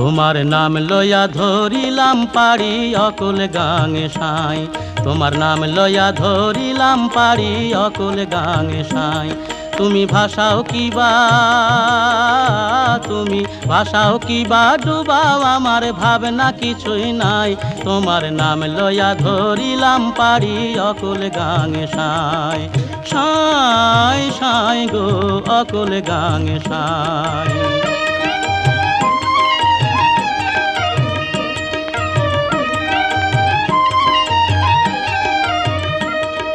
তোমার নাম লইয়া ধরিলাম পারি অকুল গাঙে সাই, তোমার নাম লইয়া ধরিলাম পারি অকুল গাঙে সাই। তুমি ভাষাও কিবা, তুমি ভাষাও কিবা ডুবাও আমার ভাবনা কিছুই নাই। তোমার নাম লইয়া ধরিলাম পারি অকুল গাঙে সাই, সাই সাই গো অকুল গাঙে সাই।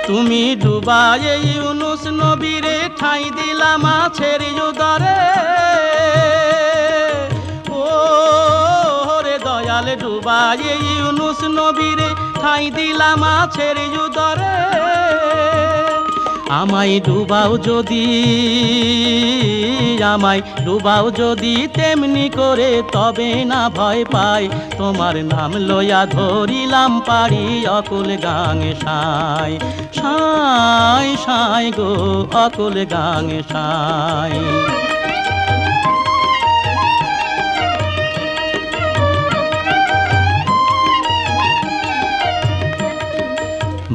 তুমি ডুবায়ে ইউনুস নবীরে ঠাই দিলা মাছের উদরে, ও রে দয়াল ডুবায়ে ইউনুস নবীরে ঠাই দিলা মাছের উদরে। আমায় ডুবাও যদি, আমায় ডুবাও যদি তেমনি করে তবে না ভয় পাই। তোমার নাম লইয়া ধরিলাম পারি অকুল গাঙে সাই, সাই সাই গো অকুল গাঙে সাই।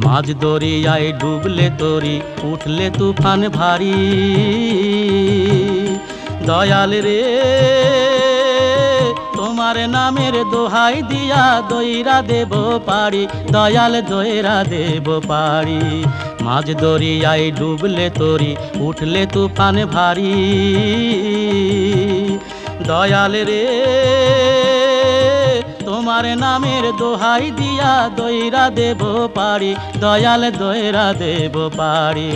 মাঝ দরিয়ায় ডুবলে তরি উঠলে তুফান ভারী, দয়াল রে তোমার নামের দোহাই দিয়া দইরা দেব পারি, দয়াল দইরা দেব পারি। মাঝ দরিয়ায় ডুবলে তরি উঠলে তুফান ভারী, দয়াল রে তোমার নামের দোহাই দিয়া দইরা দেব পারি, দয়াল দইরা দেব পারি।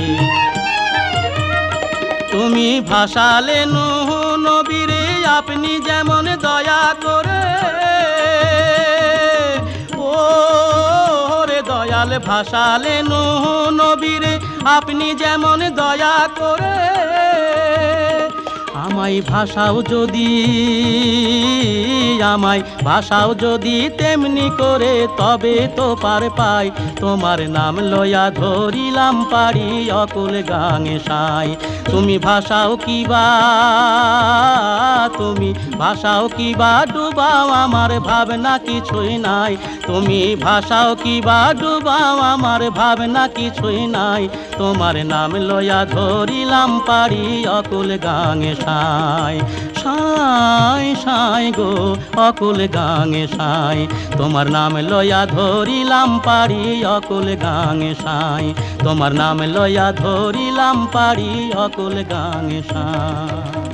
তুমি ভাসালে নূহ নবীরে আপনি যেমন দয়া করে, ও রে দয়াল ভাসালে নূহ নবীরে আপনি যেমন দয়া করে। আমায় ভাষাও যদি, আমায় ভাষাও যদি তেমনি করে তবে তো পার পাই। তোমার নাম লইয়া ধরিলাম পারি অকুল গাঙে সাই। তুমি ভাষাও কিবা, তুমি ভাষাও কিবা ডুবাও আমার ভাবনা কিছুই নাই। তুমি ভাষাও কিবা ডুবাও আমার ভাবনা কিছুই নাই। তোমার নাম লইয়া ধরিলাম পারি অকুল গাঙে সাই, সাই সাই গো অকুল গাঙে সাই। তোমার নাম লইয়া ধরিলাম পারি অকুল গাঙে সাই, তোমার নাম লইয়া ধরিলাম পারি অকুল গাঙে সাই।